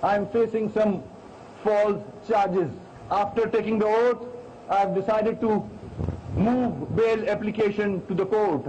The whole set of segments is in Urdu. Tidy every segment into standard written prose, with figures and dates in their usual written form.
I am facing some false charges. After taking the oath, I have decided to move bail application to the court.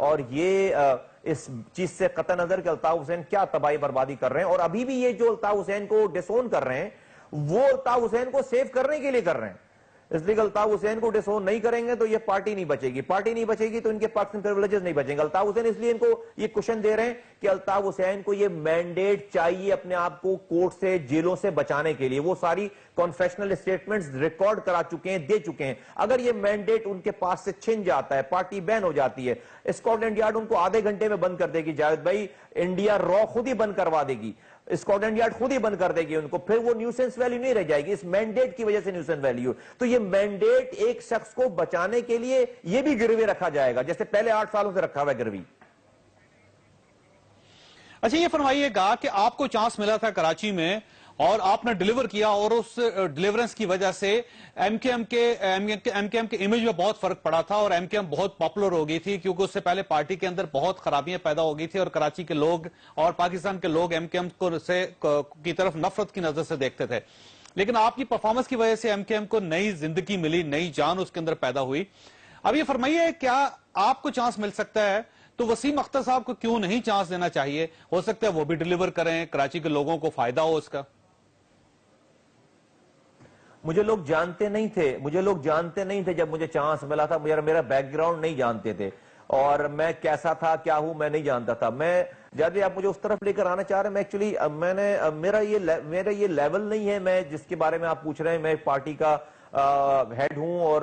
اور یہ اس چیز سے قطع نظر کہ الطاف حسین کیا تباہی بربادی کر رہے ہیں، اور ابھی بھی یہ جو الطاف حسین کو ڈسون کر رہے ہیں وہ الطاف حسین کو سیو کرنے کے لیے کر رہے ہیں. اس لیے کہ الطاف حسین کو ڈسون نہیں کریں گے تو یہ پارٹی نہیں بچے گی، پارٹی نہیں بچے گی تو ان کے پاکستان پریولیجز نہیں بچیں گے. الطاف حسین اس لیے ان کو یہ کوشن دے رہے ہیں کہ الطاف حسین کو یہ مینڈیٹ چاہیے اپنے آپ کو کورٹ سے جیلوں سے بچانے کے لیے. وہ ساری کانفیشنل اسٹیٹمنٹس ریکارڈ کرا چکے ہیں، دے چکے ہیں. اگر یہ مینڈیٹ ان کے پاس سے چھن جاتا ہے، پارٹی بین ہو جاتی ہے، اسکاٹ لینڈ یارڈ ان کو آدھے گھنٹے میں بند کر دے گی جاوید بھائی، انڈیا را خود ہی بند کروا دے گی، اسکاٹ لینڈ یارڈ خود ہی بند کر دے گی ان کو، پھر وہ نیوسنس ویلیو نہیں رہ جائے گی. اس مینڈیٹ کی وجہ سے نیوسنس ویلیو. تو یہ مینڈیٹ ایک شخص کو بچانے کے لیے یہ بھی گروی رکھا جائے گا جیسے پہلے 8 سالوں سے رکھا ہوا ہے گروی. اچھا یہ فرمائیے گا کہ آپ کو چانس ملا تھا کراچی میں اور آپ نے ڈیلیور کیا، اور اس ڈیلیورنس کی وجہ سے ایم کے ایم کے امیج میں بہت فرق پڑا تھا، اور ایم کے ایم بہت پاپولر ہو گئی تھی کیونکہ اس سے پہلے پارٹی کے اندر بہت خرابیاں پیدا ہو گئی تھی اور کراچی کے لوگ اور پاکستان کے لوگ ایم کے ایم کی طرف نفرت کی نظر سے دیکھتے تھے. لیکن آپ کی پرفارمنس کی وجہ سے ایم کے ایم کو نئی زندگی ملی، نئی جان اس کے اندر پیدا ہوئی. اب یہ فرمائیے کیا آپ کو چانس مل سکتا ہے تو وسیم اختر صاحب کو کیوں نہیں چانس دینا چاہیے؟ ہو سکتا ہے وہ بھی ڈیلیور کریں، کراچی کے لوگوں کو فائدہ ہو اس کا. مجھے لوگ جانتے نہیں تھے جب مجھے چانس ملا تھا. میرا بیک گراؤنڈ نہیں جانتے تھے اور میں کیسا تھا کیا ہوں میں نہیں جانتا تھا. میں جب آپ مجھے اس طرف لے کر آنا چاہ رہے ہیں، میں ایکچولی میرا یہ لیول نہیں ہے میں جس کے بارے میں آپ پوچھ رہے ہیں. میں پارٹی کا ہیڈ ہوں اور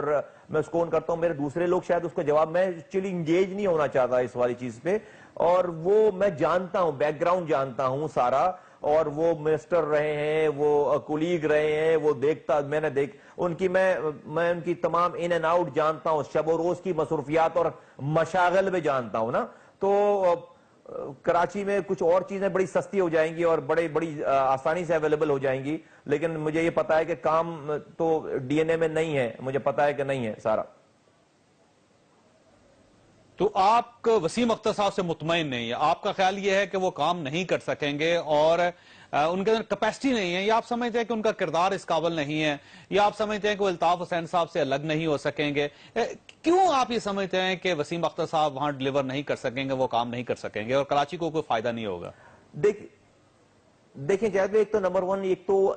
میں اس کو اون کرتا ہوں. میرے دوسرے لوگ شاید اس کو جواب، میں ایکچولی انگیج نہیں ہونا چاہتا اس والی چیز پہ. اور وہ میں جانتا ہوں، بیک گراؤنڈ جانتا ہوں سارا، اور وہ منسٹر رہے ہیں، وہ کولیگ رہے ہیں، وہ میں ان کی تمام ان اینڈ آؤٹ جانتا ہوں، شب و روز کی مصروفیات اور مشاغل میں جانتا ہوں نا. تو کراچی میں کچھ اور چیزیں بڑی سستی ہو جائیں گی اور بڑی آسانی سے اویلیبل ہو جائیں گی، لیکن مجھے یہ پتا ہے کہ کام تو ڈی این اے میں نہیں ہے، مجھے پتا ہے کہ نہیں ہے سارا. تو آپ وسیم اختر صاحب سے مطمئن نہیں ہے؟ آپ کا خیال یہ ہے کہ وہ کام نہیں کر سکیں گے اور ان کے اندر کیپیسٹی نہیں ہے، یا آپ سمجھتے ہیں کہ ان کا کردار اس قابل نہیں ہے، یا آپ سمجھتے ہیں کہ وہ الطاف حسین صاحب سے الگ نہیں ہو سکیں گے؟ کیوں آپ یہ سمجھتے ہیں کہ وسیم اختر صاحب وہاں ڈیلیور نہیں کر سکیں گے، وہ کام نہیں کر سکیں گے اور کراچی کو کوئی فائدہ نہیں ہوگا؟ دیکھیں جاوید، ایک تو نمبر 1، ایک تو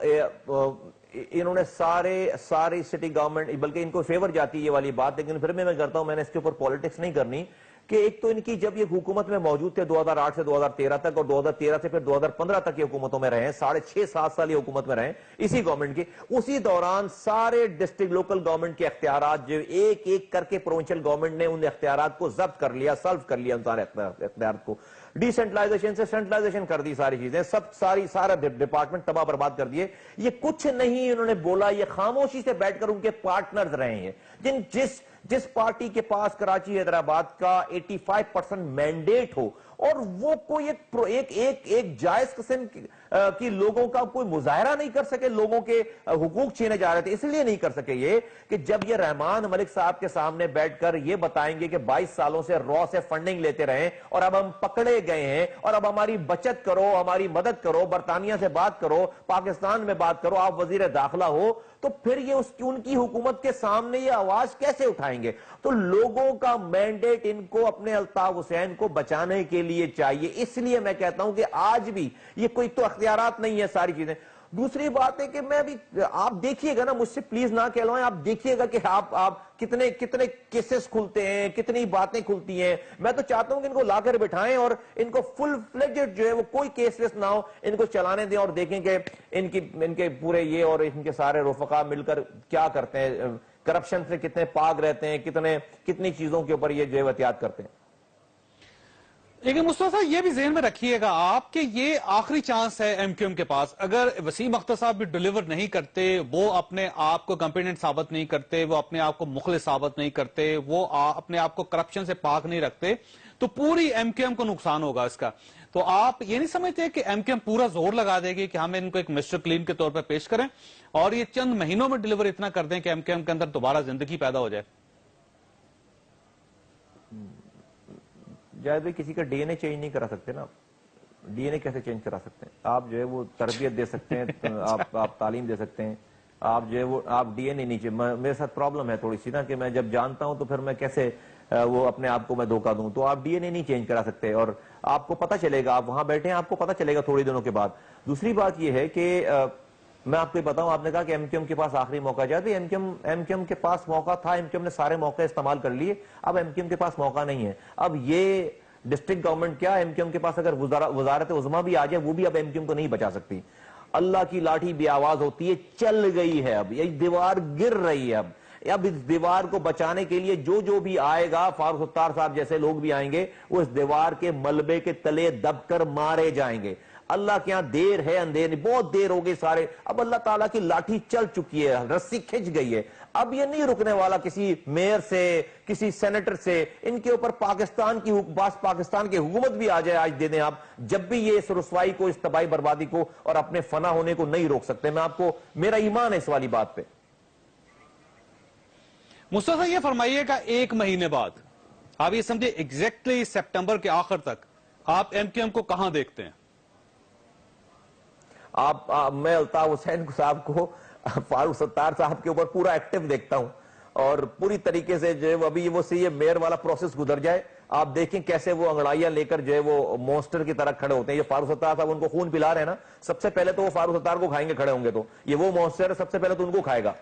انہوں نے ساری سٹی گورنمنٹ، بلکہ ان کو فیور جاتی ہے یہ والی بات، لیکن پھر میں کرتا ہوں، میں نے اس کے اوپر پالیٹکس نہیں کرنی، کہ ایک تو ان کی جب یہ حکومت میں موجود تھے 2008 سے 2013 تک، اور 2013 سے پھر 2015 تک یہ حکومتوں میں رہے ہیں، 6.5-7 سال یہ حکومت میں رہے اسی گورنمنٹ کی. اسی دوران سارے ڈسٹرکٹ لوکل گورنمنٹ کے اختیارات جو ایک ایک کر کے پروونشل گورنمنٹ نے ان اختیارات کو ضبط کر لیا، سلب کر لیا ان سارے اختیارات کو. ڈیسنٹرلائزیشن سے سینٹرلائزیشن کر دی، ساری چیزیں سارا ڈپارٹمنٹ تباہ برباد کر دیے. یہ کچھ نہیں انہوں نے بولا، یہ خاموشی سے بیٹھ کر ان کے پارٹنرز رہے ہیں. جس پارٹی کے پاس کراچی حیدرآباد کا 85% مینڈیٹ ہو اور وہ کوئی ایک جائز قسم کی لوگوں کا کوئی مظاہرہ نہیں کر سکے، لوگوں کے حقوق چھینے جا رہے تھے، اس لیے نہیں کر سکے یہ کہ جب یہ رحمان ملک صاحب کے سامنے بیٹھ کر یہ بتائیں گے کہ 22 سالوں سے را سے فنڈنگ لیتے رہے اور اب ہم پکڑے گئے ہیں اور اب ہماری بچت کرو، ہماری مدد کرو، برطانیہ سے بات کرو، پاکستان میں بات کرو، آپ وزیر داخلہ ہو، تو پھر یہ ان کی حکومت کے سامنے یہ آواز کیسے اٹھائیں گے؟ تو لوگوں کا مینڈیٹ ان کو اپنے الطاف حسین کو بچانے کے لیے چاہیے. اس لیے میں کہتا ہوں کہ آج بھی یہ کوئی تو اختیارات نہیں ہے ساری چیزیں. دوسری بات ہے کہ میں ابھی آپ دیکھیے گا نا، مجھ سے پلیز نہ کہلوائیں، آپ دیکھیے گا کہ آپ کتنے کیسز کھلتے ہیں، کتنی باتیں کھلتی ہیں. میں تو چاہتا ہوں کہ ان کو لا کر بٹھائیں اور ان کو فل فلیجڈ جو ہے وہ کوئی کیس لیس نہ ہو، ان کو چلانے دیں اور دیکھیں کہ ان کے پورے یہ اور ان کے سارے رفقا مل کر کیا کرتے ہیں، کرپشن سے کتنے پاک رہتے ہیں، کتنی چیزوں کے اوپر یہ جو ہے احتیاط کرتے ہیں. لیکن مصطفیٰ صاحب یہ بھی ذہن میں رکھیے گا آپ کہ یہ آخری چانس ہے ایم کیو ایم کے پاس. اگر وسیم اختر صاحب بھی ڈیلیور نہیں کرتے، وہ اپنے آپ کو کمپیٹنٹ ثابت نہیں کرتے، وہ اپنے آپ کو مخلص ثابت نہیں کرتے، وہ اپنے آپ کو کرپشن سے پاک نہیں رکھتے، تو پوری ایم کیو ایم کو نقصان ہوگا اس کا. تو آپ یہ نہیں سمجھتے کہ ایم کیو ایم پورا زور لگا دے گی کہ ہم ان کو ایک مسٹر کلین کے طور پر پیش کریں اور یہ چند مہینوں میں ڈیلیور اتنا کر دیں کہ ایم کیو ایم کے اندر دوبارہ زندگی پیدا ہو جائے؟ جاوید بھائی، کسی کا ڈی این اے چینج نہیں کرا سکتے نا. ڈی این اے کیسے چینج کرا سکتے ہیں؟ آپ جو ہے وہ تربیت دے سکتے ہیں، آپ تعلیم دے سکتے ہیں، آپ جو ہے وہ آپ ڈی این اے نیچے. میرے ساتھ پرابلم ہے تھوڑی سی نا کہ میں جب جانتا ہوں تو پھر میں کیسے وہ اپنے آپ کو میں دھوکہ دوں، تو آپ ڈی این اے نہیں چینج کرا سکتے، اور آپ کو پتہ چلے گا، آپ وہاں بیٹھے ہیں، آپ کو پتہ چلے گا تھوڑی دنوں کے بعد۔ دوسری بات یہ ہے کہ میں آپ کو بتاؤں، آپ نے کہا کہ ایم کیو ایم کے پاس آخری موقع جاتے، ایم کیو ایم کے پاس موقع تھا، ایم کیو ایم نے سارے موقع استعمال کر لیے، اب ایم کیو ایم کے پاس موقع نہیں ہے۔ اب یہ ڈسٹرکٹ گورنمنٹ کیا، ایم کیو ایم کے پاس اگر وزارت عظمیٰ بھی آ جائے، وہ بھی اب ایم کیو ایم کو نہیں بچا سکتی۔ اللہ کی لاٹھی بے آواز ہوتی ہے، چل گئی ہے، اب یہ دیوار گر رہی ہے۔ اب اس دیوار کو بچانے کے لیے جو بھی آئے گا، فاروق ستار صاحب جیسے لوگ بھی آئیں گے، وہ اس دیوار کے ملبے کے تلے دب کر مارے جائیں گے۔ اللہ کے ہاں دیر ہے اندھیر نہیں، بہت دیر ہو گئی سارے، اب اللہ تعالیٰ کی لاٹھی چل چکی ہے، رسی کھنچ گئی ہے، اب یہ نہیں رکنے والا کسی میئر سے، کسی سینیٹر سے، ان کے اوپر پاکستان کی حکومت بھی آ جائے آج دے دیں آپ، جب بھی یہ اس رسوائی کو، اس تباہی بربادی کو اور اپنے فنا ہونے کو نہیں روک سکتے۔ میں آپ کو، میرا ایمان ہے اس والی بات پہ۔ مصطفی یہ فرمائیے کہ ایک مہینے بعد آپ یہ سمجھے ایگزیکٹلی سپٹمبر کے آخر تک آپ ایم کیو ایم کو کہاں دیکھتے ہیں؟ میں الطاف حسین صاحب کو فاروق ستار صاحب کے اوپر پورا ایکٹیو دیکھتا ہوں، اور پوری طریقے سے جو ہے ابھی وہ یہ میئر والا پروسیس گزر جائے، آپ دیکھیں کیسے وہ انگڑائیاں لے کر جو ہے وہ مونسٹر کی طرح کھڑے ہوتے ہیں۔ یہ فاروق ستار صاحب ان کو خون پلا رہے ہیں نا، سب سے پہلے تو وہ فاروق ستار کو کھائیں گے کھڑے ہوں گے، تو یہ وہ مونسٹر سب سے پہلے تو ان کو کھائے گا۔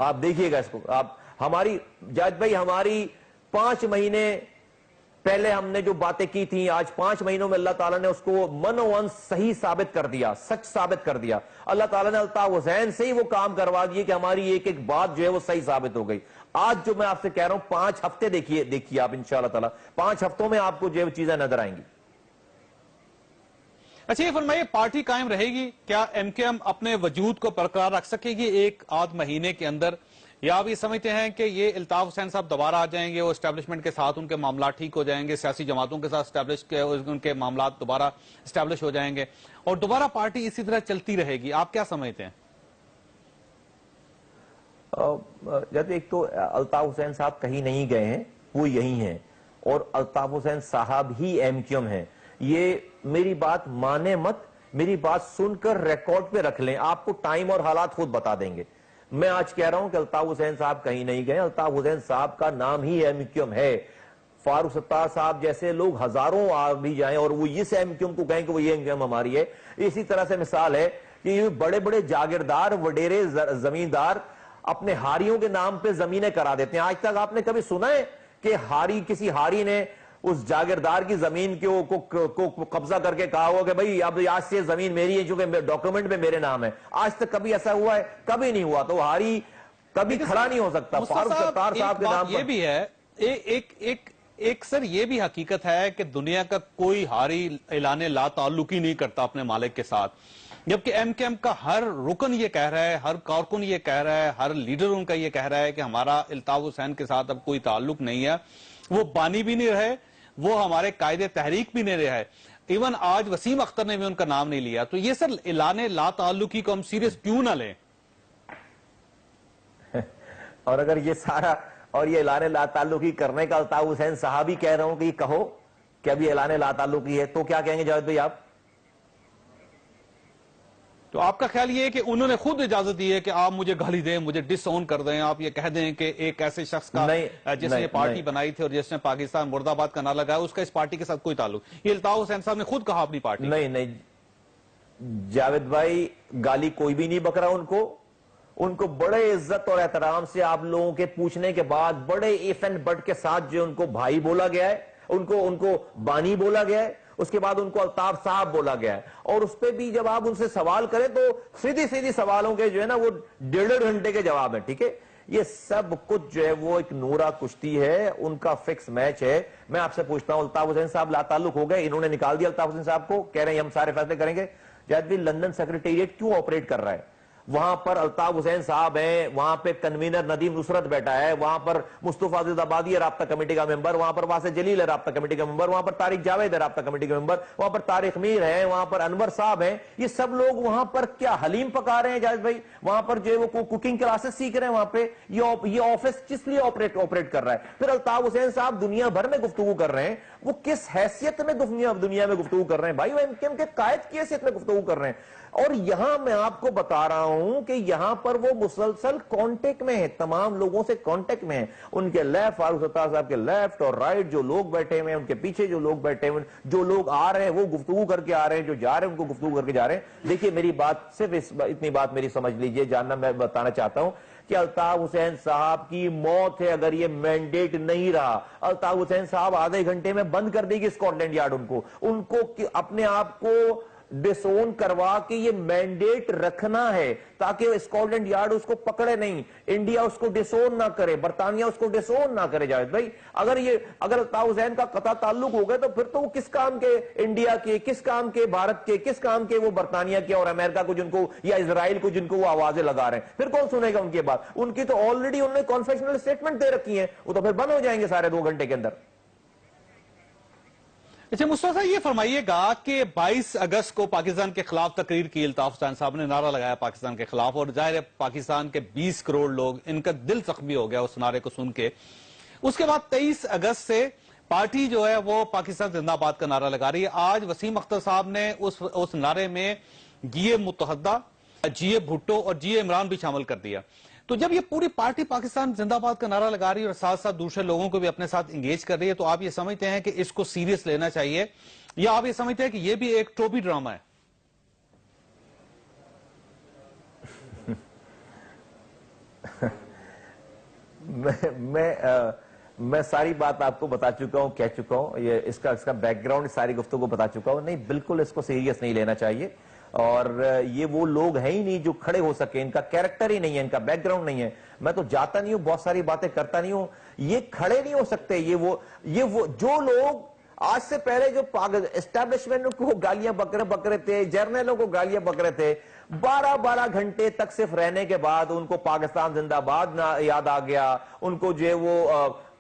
آپ دیکھیے گا اس کو۔ آپ ہماری جاوید بھائی، ہماری 5 مہینے پہلے ہم نے جو باتیں کی تھیں، آج 5 مہینوں میں اللہ تعالیٰ نے اس کو من و ون صحیح ثابت کر دیا، سچ ثابت کر دیا۔ اللہ تعالیٰ نے الطاف حسین سے ہی وہ کام کروا دیے کہ ہماری ایک ایک بات جو ہے وہ صحیح ثابت ہو گئی۔ آج جو میں آپ سے کہہ رہا ہوں، 5 ہفتے دیکھیے آپ انشاءاللہ تعالیٰ، 5 ہفتوں میں آپ کو جو چیزیں نظر آئیں گی۔ اچھا یہ فرمائیے، پارٹی قائم رہے گی کیا؟ ایم کیو ایم اپنے وجود کو برقرار رکھ سکے گی ایک آدھ مہینے کے اندر، یا آپ یہ سمجھتے ہیں کہ یہ الطاف حسین صاحب دوبارہ آ جائیں گے، وہ اسٹیبلشمنٹ کے ساتھ ان کے معاملات ٹھیک ہو جائیں گے، سیاسی جماعتوں کے ساتھ ان کے معاملات دوبارہ اسٹیبلش ہو جائیں گے، اور دوبارہ پارٹی اسی طرح چلتی رہے گی؟ آپ کیا سمجھتے ہیں؟ جب ایک تو الطاف حسین صاحب کہیں نہیں گئے ہیں، وہ یہی ہیں، اور الطاف حسین صاحب ہی ایم کیو ایم ہیں۔ یہ میری بات مانے مت، میری بات سن کر ریکارڈ پہ رکھ لیں، آپ کو ٹائم اور حالات خود بتا دیں گے۔ میں آج کہہ رہا ہوں کہ الطاف حسین صاحب کہیں نہیں گئے، الطاف حسین صاحب کا نام ہی ایم کیو ایم ہے۔ فاروق ستار صاحب جیسے لوگ ہزاروں آ بھی جائیں اور وہ اس ایم کیو ایم کو کہیں کہ وہ یہ ایم کیو ایم ہماری ہے، اسی طرح سے مثال ہے کہ یہ بڑے بڑے جاگیردار، وڈیرے زمیندار اپنے ہاریوں کے نام پہ زمینیں کرا دیتے ہیں۔ آج تک آپ نے کبھی سنا ہے کہ کسی ہاری نے اس جاگیردار کی زمین کو قبضہ کر کے کہا ہوا کہ بھئی اب آج سے زمین میری ہے چونکہ ڈاکومنٹ میں میرے نام ہے؟ آج تک کبھی ایسا ہوا ہے؟ کبھی نہیں ہوا۔ تو ہاری کبھی کھڑا نہیں ہو سکتا فاروق ستار صاحب کے نام پر۔ یہ بھی ہے ایک سر، یہ بھی حقیقت ہے کہ دنیا کا کوئی ہاری اعلان لا تعلقی نہیں کرتا اپنے مالک کے ساتھ، جبکہ ایم کیو ایم کا ہر رکن یہ کہہ رہا ہے، ہر کارکن یہ کہہ رہا ہے، ہر لیڈر ان کا یہ کہہ رہا ہے کہ ہمارا الطاف حسین کے ساتھ اب کوئی تعلق نہیں ہے، وہ بانی بھی نہیں رہے، وہ ہمارے قائد تحریک بھی نہیں رہے، ایون آج وسیم اختر نے بھی ان کا نام نہیں لیا۔ تو یہ سر اعلان لا تعلقی کو ہم سیریس کیوں نہ لیں؟ اور اگر یہ سارا اور یہ اعلان لا تعلقی کرنے کا الطاف حسین صاحب ہی کہہ رہا ہوں کہ یہ کہو کہ ابھی اعلان لا تعلقی ہے، تو کیا کہیں گے جاوید بھائی آپ؟ تو آپ کا خیال یہ ہے کہ انہوں نے خود اجازت دی ہے کہ آپ مجھے گالی دیں، مجھے ڈس آن کر دیں، آپ یہ کہہ دیں کہ ایک ایسے شخص کا جس نے پارٹی بنائی تھی اور جس نے پاکستان مرد آباد کا نعرہ لگایا، اس کا اس پارٹی کے ساتھ کوئی تعلق؟ یہ الطاف حسین صاحب نے خود کہا اپنی پارٹی۔ نہیں جاوید بھائی، گالی کوئی بھی نہیں بک رہا ان کو بڑے عزت اور احترام سے آپ لوگوں کے پوچھنے کے بعد بڑے ایف اینڈ بٹ کے ساتھ جو ان کو بھائی بولا گیا ہے، ان کو بانی بولا گیا ہے، اس کے بعد ان کو الطاف صاحب بولا گیا ہے، اور اس پہ بھی جب آپ ان سے سوال کریں تو سیدھی سوالوں کے جو ہے نا وہ 1.5 گھنٹے کے جواب ہیں، ٹھیک ہے؟ یہ سب کچھ جو ہے وہ ایک نورا کشتی ہے، ان کا فکس میچ ہے۔ میں آپ سے پوچھتا ہوں، الطاف حسین صاحب لا تعلق ہو گئے، انہوں نے نکال دیا الطاف حسین صاحب کو، کہہ رہے ہیں ہم سارے فیصلے کریں گے۔ جاوید بھائی، لندن سیکریٹریٹ کیوں آپریٹ کر رہا ہے؟ وہاں پر الطاف حسین صاحب ہیں، وہاں پہ کنوینر ندیم نصرت بیٹھا ہے، وہاں پر مصطفیٰ عزیز آبادی ہے رابطہ کمیٹی کا ممبر، وہاں پر واسع جلیل ہے رابطہ کمیٹی کا ممبر، وہاں پر طارق جاوید ہے رابطہ کمیٹی کا ممبر، وہاں پر طارق میر ہے، وہاں پر انور صاحب ہیں۔ یہ سب لوگ وہاں پر کیا حلیم پکا رہے ہیں جاوید بھائی؟ وہاں پر جو ہے وہ کوکنگ کلاسز سیکھ رہے ہیں وہاں پہ؟ یہ آفس کس لیے آپریٹ کر رہا ہے؟ پھر الطاف حسین صاحب دنیا بھر میں گفتگو کر رہے ہیں، وہ کس حیثیت میں دنیا میں گفتگو کر رہے ہیں؟ بھائی وہ ایم کیو ایم کے قائد کی حیثیت میں گفتگو کر رہے ہیں۔ اور یہاں میں آپ کو بتا رہا ہوں ہوں کہ یہاں پر وہ مسلسل کانٹیکٹ میں ہیں، تمام لوگوں سے کانٹیکٹ میں ہیں، ان کے لیفٹ، فاروق ستار صاحب کے لیفٹ اور رائٹ جو لوگ بیٹھے ہوئے ہیں، ان کے پیچھے جو لوگ بیٹھے ہوئے ہیں، جو لوگ آ رہے ہیں وہ گفتگو کر کے آ رہے ہیں، جو جا رہے ہیں ان کو گفتگو کر کے جا رہے ہیں۔ دیکھیے میری بات صرف اتنی بات میری سمجھ لیجئے، جاننا میں بتانا چاہتا ہوں کہ الطاف حسین صاحب کی موت ہے اگر یہ مینڈیٹ نہیں رہا۔ الطاف حسین صاحب آدھے گھنٹے میں بند کر دے گی اسکاٹ لینڈ یارڈ ان کو اپنے آپ کو ڈس اون کروا کہ یہ مینڈیٹ رکھنا ہے تاکہ اسکاٹ لینڈ یارڈ اس کو پکڑے نہیں، انڈیا اس کو ڈس اون نہ کرے، برطانیہ اس کو ڈس اون نہ کرے۔ جاوید بھائی اگر الطاف حسین کا قطع تعلق ہو گئے تو پھر تو وہ کس کام کے انڈیا کے، کس کام کے بھارت کے، کس کام کے وہ برطانیہ کے اور امریکہ کو جن کو یا اسرائیل کو جن کو وہ آوازیں لگا رہے ہیں، پھر کون سنے گا ان کی بات؟ ان کی تو آلریڈی انہوں نے کانفیشنل اسٹیٹمنٹ دے رکھی ہیں، وہ تو پھر بند ہو جائیں گے سارے 2 گھنٹے کے اندر۔ اچھا مصطفیٰ صاحب یہ فرمائیے گا کہ 22 اگست کو پاکستان کے خلاف تقریر کی الطاف حسین صاحب نے، نعرہ لگایا پاکستان کے خلاف، اور ظاہر ہے پاکستان کے 20 کروڑ لوگ ان کا دل زخمی ہو گیا اس نعرے کو سن کے۔ اس کے بعد 23 اگست سے پارٹی جو ہے وہ پاکستان زندہ آباد کا نعرہ لگا رہی ہے۔ آج وسیم اختر صاحب نے اس نعرے میں جی اے متحدہ، جی اے بھٹو اور جی اے عمران بھی شامل کر دیا۔ تو جب یہ پوری پارٹی پاکستان زندہ آباد کا نعرہ لگا رہی ہے اور ساتھ ساتھ دوسرے لوگوں کو بھی اپنے ساتھ انگیج کر رہی ہے، تو آپ یہ سمجھتے ہیں کہ اس کو سیریس لینا چاہیے یا آپ یہ سمجھتے ہیں کہ یہ بھی ایک ٹروپی ڈرامہ ہے؟ میں ساری بات آپ کو بتا چکا ہوں، کہہ چکا ہوں، یہ اس کا بیک گراؤنڈ ساری گفتگو بتا چکا ہوں۔ نہیں، بالکل اس کو سیریس نہیں لینا چاہیے، اور یہ وہ لوگ ہیں ہی نہیں جو کھڑے ہو سکے، ان کا کیریکٹر ہی نہیں ہے، ان کا بیک گراؤنڈ نہیں ہے۔ میں تو جاتا نہیں ہوں، بہت ساری باتیں کرتا نہیں ہوں، یہ کھڑے نہیں ہو سکتے۔ یہ وہ جو لوگ آج سے پہلے جو اسٹیبلشمنٹ کو گالیاں بک رہے تھے، جرنیلوں کو گالیاں بک رہے تھے، 12 گھنٹے تک صرف رہنے کے بعد ان کو پاکستان زندہ باد یاد آ گیا، ان کو جو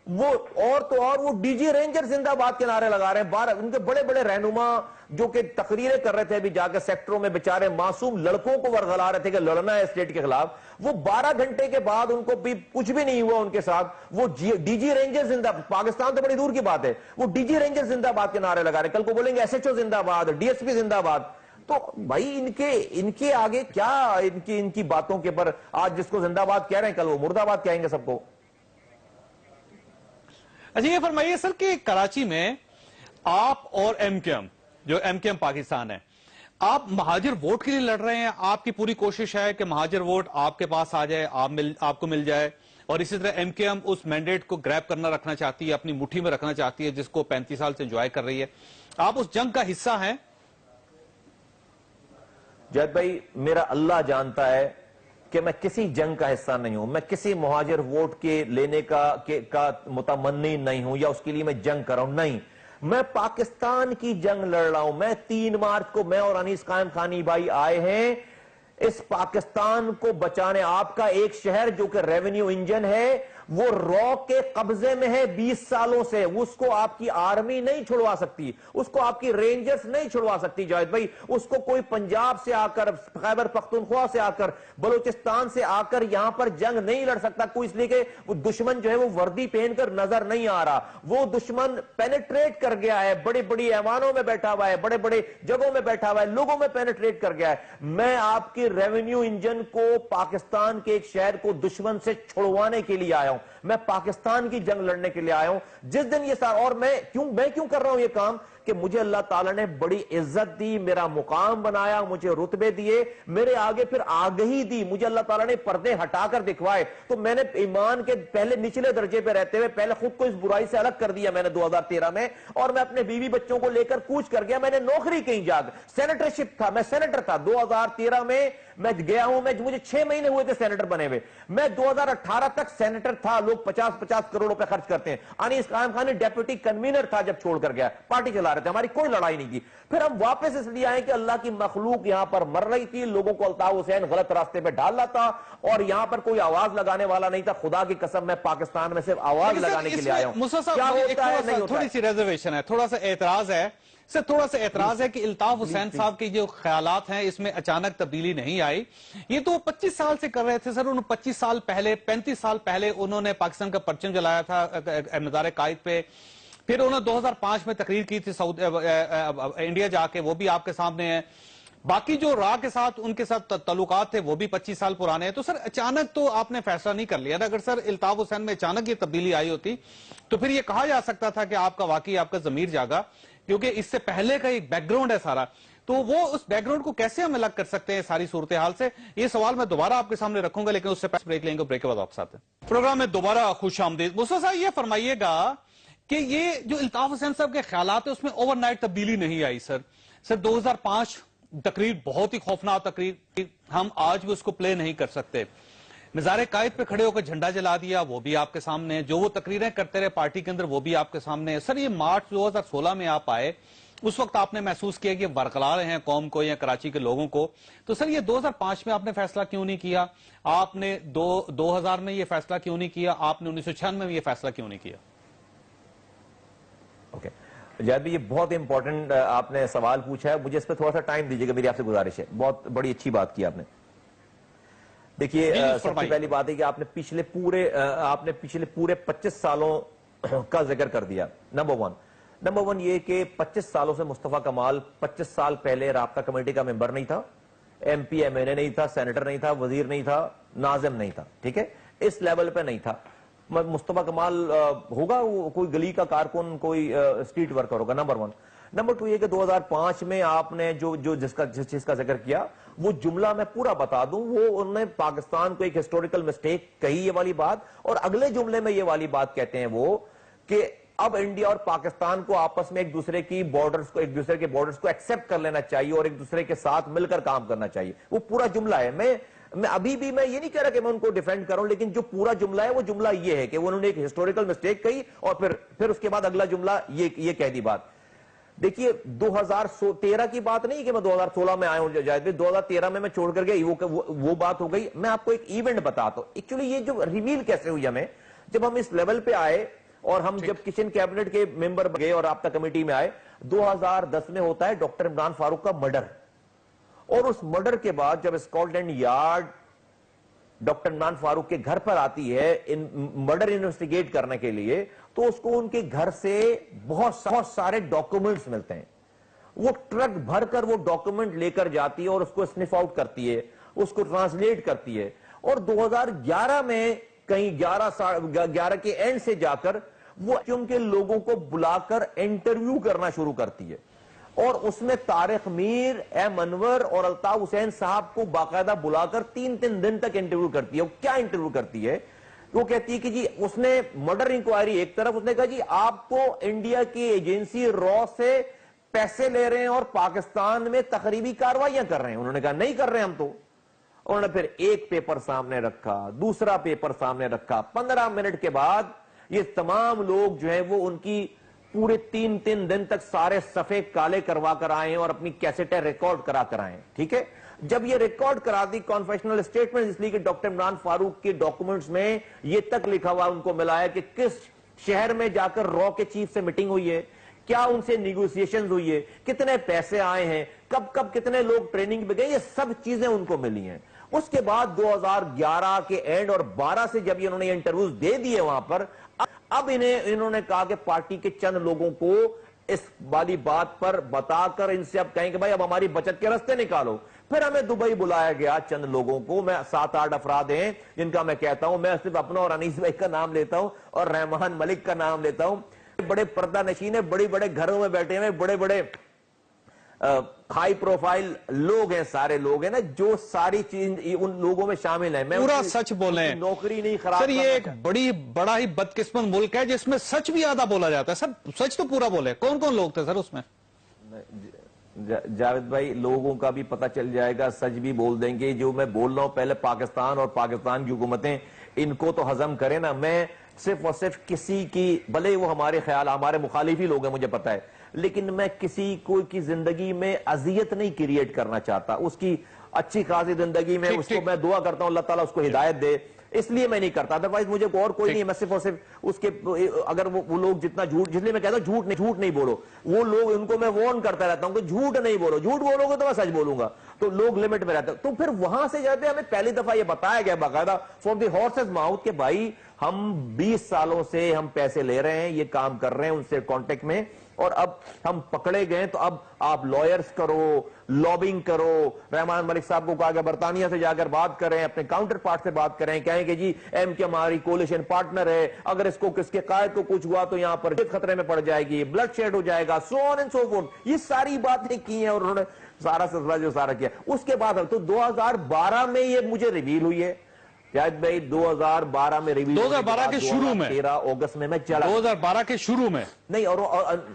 وہ اور تو اور وہ ڈی جی رینجر زندہ باد کے نعرے لگا رہے ہیں۔ ان کے بڑے بڑے رہنما جو کہ تقریریں کر رہے تھے ابھی جا کے سیکٹروں میں، بیچارے معصوم لڑکوں کو ورغلا رہے تھے کہ لڑنا ہے اسٹیٹ کے خلاف، وہ 12 گھنٹے کے بعد ان کو بھی کچھ بھی نہیں ہوا ان کے ساتھ، وہ ڈی جی رینجر زندہ، پاکستان تو بڑی دور کی بات ہے، وہ ڈی جی رینجر زندہ باد کے نعرے لگا رہے ہیں، کل کو بولیں گے ایس ایچ او زندہ باد، ڈی ایس پی زندہ باد۔ تو بھائی ان کے آگے کیا، ان کی باتوں کے پر آج جس کو زندہ باد کہہ رہے ہیں کل وہ مردہ باد کہیں گے سب کو۔ اچھا یہ فرمائیے سر کہ کراچی میں آپ اور ایم کیو ایم، جو ایم کیو ایم پاکستان ہے، آپ مہاجر ووٹ کے لیے لڑ رہے ہیں، آپ کی پوری کوشش ہے کہ مہاجر ووٹ آپ کے پاس آ جائے، آپ کو مل جائے، اور اسی طرح ایم کیو ایم اس مینڈیٹ کو گریب کرنا رکھنا چاہتی ہے، اپنی مٹھی میں رکھنا چاہتی ہے، جس کو 35 سال سے انجوائے کر رہی ہے، آپ اس جنگ کا حصہ ہیں؟ جید بھائی میرا اللہ جانتا ہے کہ میں کسی جنگ کا حصہ نہیں ہوں، میں کسی مہاجر ووٹ کے لینے کا متمنی نہیں ہوں یا اس کے لیے میں جنگ کر رہا ہوں، نہیں، میں پاکستان کی جنگ لڑ رہا ہوں۔ میں 3 مارچ کو میں اور انیس قائم خانی بھائی آئے ہیں اس پاکستان کو بچانے۔ آپ کا ایک شہر جو کہ ریونیو انجن ہے وہ رو کے قبضے میں ہے 20 سالوں سے، اس کو آپ کی آرمی نہیں چھڑوا سکتی، اس کو آپ کی رینجرز نہیں چھڑوا سکتی جاوید بھائی، اس کو کوئی پنجاب سے آ کر، خیبر پختونخوا سے آ کر، بلوچستان سے آ کر یہاں پر جنگ نہیں لڑ سکتا کوئی، اس لیے کہ وہ دشمن جو ہے وہ وردی پہن کر نظر نہیں آ رہا، وہ دشمن پینیٹریٹ کر گیا ہے، بڑی بڑی ایوانوں میں بیٹھا ہوا ہے، بڑے بڑے جگہوں میں بیٹھا ہوا ہے، لوگوں میں پینیٹریٹ کر گیا ہے۔ میں آپ کی ریونیو انجن کو، پاکستان کے ایک شہر کو دشمن سے چھڑوانے کے لیے آیا ہوں، میں پاکستان کی جنگ لڑنے کے لیے آیا ہوں۔ جس دن یہ اور میں کیوں کر رہا ہوں یہ کام کہ مجھے اللہ تعالیٰ نے بڑی عزت دی، میرا مقام بنایا، مجھے رتبے دیے، میرے آگے پھر آگہی دی، مجھے اللہ تعالیٰ نے پردے ہٹا کر دکھوائے، تو میں نے ایمان کے پہلے نچلے درجے پہ رہتے ہوئے پہلے خود کو اس برائی سے الگ کر دیا میں نے 2013 میں، اور میں اپنے بیوی بچوں کو لے کر کوچ کر گیا، میں نے نوکری کہیں جا کر، سینیٹرشپ تھا، میں سینیٹر تھا 2013 میں گیا ہوں، مجھے 6 مہینے ہوئے تھے سینیٹر بنے ہوئے، میں 2018 تک سینیٹر تھا، لوگ 50 کروڑ روپے خرچ کرتے ہیں، انیس قائم خانی ڈیپٹی کنوینر تھا جب چھوڑ کر گیا، پارٹی چلا رہے تھے، ہماری کوئی لڑائی نہیں تھی، پھر ہم واپس اس لیے آئے کہ اللہ کی مخلوق یہاں پر مر رہی تھی، لوگوں کو الطاف حسین غلط راستے پہ ڈال رہا تھا، اور یہاں پر کوئی آواز لگانے والا نہیں تھا، خدا کی قسم میں پاکستان میں صرف آواز لگانے کے لیے آیا ہوں۔ کیا ہوتا ہے نہیں ہوتا ہے؟ تھوڑی سی ریزرویشن ہے، تھوڑا سا اعتراض ہے سر، تھوڑا سا اعتراض ہے کہ الطاف حسین صاحب کی جو خیالات ہیں اس میں اچانک تبدیلی نہیں آئی، یہ تو 25 سال سے کر رہے تھے سر، 25 سال پہلے 35 سال پہلے انہوں نے پاکستان کا پرچم جلایا تھا مزار قائد پہ، پھر انہوں نے 2005 میں تقریر کی تھی انڈیا جا کے، وہ بھی آپ کے سامنے ہے، باقی جو راہ کے ساتھ ان کے ساتھ تعلقات تھے وہ بھی 25 سال پرانے ہیں. تو سر اچانک تو آپ نے فیصلہ نہیں کر لیا. اگر سر الطاف حسین میں اچانک یہ تبدیلی آئی ہوتی تو پھر یہ کہا جا سکتا تھا کہ آپ کا واقعی آپ کا ضمیر جاگا, کیونکہ اس سے پہلے کا ایک بیک گراؤنڈ ہے سارا. تو وہ اس بیک گراؤنڈ کو کیسے ہم الگ کر سکتے ہیں ساری صورتحال سے؟ یہ سوال میں دوبارہ آپ کے سامنے رکھوں گا, لیکن اس سے پہلے بریک لیں گے. بریک کے بعد واپس آتے ہیں پروگرام میں دوبارہ. خوش آمدید. مصطفیٰ صاحب یہ فرمائیے گا کہ یہ جو الطاف حسین صاحب کے خیالات ہیں اس میں اوور نائٹ تبدیلی نہیں آئی. سر 2005 تقریر بہت ہی خوفناک تقریر, ہم آج بھی اس کو پلے نہیں کر سکتے. مزار قائد پہ کھڑے ہو کر جھنڈا جلا دیا, وہ بھی آپ کے سامنے ہے. جو وہ تقریریں کرتے رہے پارٹی کے اندر وہ بھی آپ کے سامنے ہے. سر یہ مارچ 2016 میں آپ آئے, اس وقت آپ نے محسوس کیا کہ برقرار ہیں قوم کو یا کراچی کے لوگوں کو. تو سر یہ 2005 میں آپ نے فیصلہ کیوں نہیں کیا؟ آپ نے 2000 میں یہ فیصلہ کیوں نہیں کیا؟ آپ نے 1996 میں یہ فیصلہ کیوں نہیں کیا؟ اوکے جاوید بھائی, یہ بہت امپورٹنٹ آپ نے سوال پوچھا ہے. مجھے اس پہ تھوڑا سا ٹائم دیجیے گا, میری آپ سے گزارش ہے. بہت بڑی اچھی بات کی آپ نے. دیکھیے سب سے پہلی بات ہے کہ آپ نے پچھلے پورے 25 سالوں کا ذکر کر دیا. نمبر ون یہ کہ 25 سالوں سے مصطفیٰ کمال 25 سال پہلے رابطہ کمیٹی کا ممبر نہیں تھا, ایم پی ایم این اے نہیں تھا, سینیٹر نہیں تھا, وزیر نہیں تھا, ناظم نہیں تھا. ٹھیک ہے, اس لیول پہ نہیں تھا. مصطفیٰ کمال ہوگا کوئی گلی کا کارکن, کوئی اسٹریٹ ورکر ہوگا. Number one. نمبر ٹو یہ کہ 2005 میں آپ نے جس چیز کا ذکر کیا, وہ جملہ میں پورا بتا دوں, وہ انہوں نے پاکستان کو ایک ہسٹوریکل مسٹیک کہی یہ والی بات, اور اگلے جملے میں یہ والی بات کہتے ہیں وہ کہ اب انڈیا اور پاکستان کو آپس میں ایک دوسرے کے بارڈرز کو ایکسپٹ کر لینا چاہیے اور ایک دوسرے کے ساتھ مل کر کام کرنا چاہیے. وہ پورا جملہ ہے. میں ابھی بھی میں یہ نہیں کہہ رہا کہ میں ان کو ڈیفینڈ کروں, لیکن جو پورا جملہ ہے وہ جملہ یہ ہے کہ انہوں نے ایک ہسٹوریکل مسٹیک کہی اور پھر اس کے بعد اگلا جملہ یہ کہہ دی بات. دیکھیے 2013 کی بات نہیں کہ میں 2016 میں آیا ہوں, 2013 میں چھوڑ کر گیا وہ بات ہو گئی. میں آپ کو ایک ایونٹ بتاتا ہوں. ایکچولی یہ جو ریویل کیسے ہوئی ہمیں, جب ہم اس لیول پہ آئے اور ہم جب کچن کیبنٹ کے ممبر گئے اور رابطہ کمیٹی میں آئے, 2010 میں ہوتا ہے ڈاکٹر عمران فاروق کا مرڈر, اور اس مرڈر کے بعد جب Scotland yard doctor Imran Farooq کے گھر پر آتی ہے مرڈر انویسٹیگیٹ کرنے کے لیے, تو اس کو ان کے گھر سے بہت سارے ڈاکومنٹس ملتے ہیں. وہ ٹرک بھر کر وہ ڈاکومنٹ لے کر جاتی ہے اور اس کو سنف آؤٹ کرتی ہے, اس کو ٹرانسلیٹ کرتی ہے, اور 2011 میں کہیں 11 کے اینڈ سے جا کر وہ کے لوگوں کو بلا کر انٹرویو کرنا شروع کرتی ہے. اور اس میں طارق میر, ایم انور اور الطاف حسین صاحب کو باقاعدہ بلا کر 3 دن تک انٹرویو کرتی ہے. وہ کیا انٹرویو کرتی ہے؟ وہ کہتی ہے کہ جی اس نے مرڈر انکوائری ایک طرف, اس نے کہا جی آپ کو انڈیا کی ایجنسی را سے پیسے لے رہے ہیں اور پاکستان میں تخریبی کارروائیاں کر رہے ہیں. انہوں نے کہا نہیں کر رہے ہم تو. انہوں نے پھر ایک پیپر سامنے رکھا, دوسرا پیپر سامنے رکھا. 15 منٹ کے بعد یہ تمام لوگ جو ہیں وہ ان کی پورے 3 دن تک سارے صفحے کالے کروا کر آئے ہیں اور اپنی کیسٹیں ریکارڈ کرا کر آئے ہیں. ٹھیک ہے, جب یہ ریکارڈ کرا دی کنفیشنل اسٹیٹمنٹ, اس لیے کہ ڈاکٹر عمران فاروق کے ڈاکومنٹس میں یہ تک لکھا ہوا ان کو ملا ہے کہ کس شہر میں جا کر را کے چیف سے میٹنگ ہوئی ہے, کیا ان سے نیگوسیشنز ہوئی ہے, کتنے پیسے آئے ہیں, کب کتنے لوگ ٹریننگ پہ گئے, یہ سب چیزیں ان کو ملی ہیں. اس کے بعد 2011 کے اینڈ اور 12 سے جب انہوں نے انٹرویوز دے دیے وہاں پر, اب انہوں نے کہا کہ پارٹی کے چند لوگوں کو اس والی بات پر بتا کر ان سے اب کہیں کہ بھائی اب ہماری بچت کے راستے نکالو. پھر ہمیں دبئی بلایا گیا چند لوگوں کو, میں 7-8 افراد ہیں جن کا میں کہتا ہوں, میں صرف اپنا اور انیس بھائی کا نام لیتا ہوں اور رحمان ملک کا نام لیتا ہوں. بڑے پردہ نشین ہیں, بڑے گھروں میں بیٹھے ہوئے, بڑے ہائی پروفائل لوگ ہیں, سارے لوگ ہیں نا, جو ساری چیز ان لوگوں میں شامل ہیں. میں پورا سچ بولیں, نوکری نہیں خراب. سر یہ ایک بڑا ہی بدقسمت ملک ہے جس میں سچ بھی آدھا بولا جاتا ہے. سر سچ تو پورا بولے. کون لوگ تھے سر اس میں؟ جاوید بھائی لوگوں کا بھی پتہ چل جائے گا, سچ بھی بول دیں گے. جو میں بول رہا ہوں پہلے پاکستان اور پاکستان کی حکومتیں ان کو تو ہضم کریں نا. میں صرف اور صرف کسی کی, بھلے وہ ہمارے خیال ہمارے مخالفی لوگ ہیں مجھے پتا ہے, لیکن میں کسی کوئی کی زندگی میں اذیت نہیں کریٹ کرنا چاہتا. اس کی اچھی خاصی زندگی میں اس کو میں دعا کرتا ہوں اللہ تعالیٰ اس کو ہدایت دے, اس لیے میں نہیں کرتا. ادروائز مجھے اور کوئی نہیں ہے. میں صرف اور صرف اس کے اگر وہ لوگ جتنا جھوٹ, جس لیے میں کہتا ہوں جھوٹ نہیں بولو, وہ لوگ ان کو میں وارن کرتا رہتا ہوں کہ جھوٹ نہیں بولو, جھوٹ بولو گے تو میں سچ بولوں گا. تو لوگ لمٹ میں رہتے ہیں. تو پھر وہاں سے جاتے ہمیں پہلی دفعہ یہ بتایا گیا باقاعدہ فار دی ہارسز ماؤتھ کہ بھائی ہم 20 سالوں سے ہم پیسے لے رہے ہیں, یہ کام کر رہے ہیں, ان سے کانٹیکٹ میں اور اب ہم پکڑے گئے تو اب آپ لائرز کرو، لابنگ کرو. رحمان ملک صاحب کو کہا کہ برطانیہ سے جا کر بات کریں، اپنے کاؤنٹر پارٹ سے بات کریں، کہیں کہ جی ایم کے ہماری کولیشن پارٹنر ہے، اگر اس کو کس کے قائد کو کچھ ہوا تو یہاں پر خطرے میں پڑ جائے گی، بلڈ شیڈ ہو جائے گا، سو آن اینڈ سو فورتھ. یہ ساری باتیں کی ہیں اور انہوں نے سارا سلسلہ جو سارا کیا. اس کے بعد تو 2012 میں یہ مجھے ریویل ہوئی ہے جاوید بھائی، 2012 میں ریویل 2012 کے شروع میں 13 اگست میں چلا 2012 کے شروع میں نہیں، اور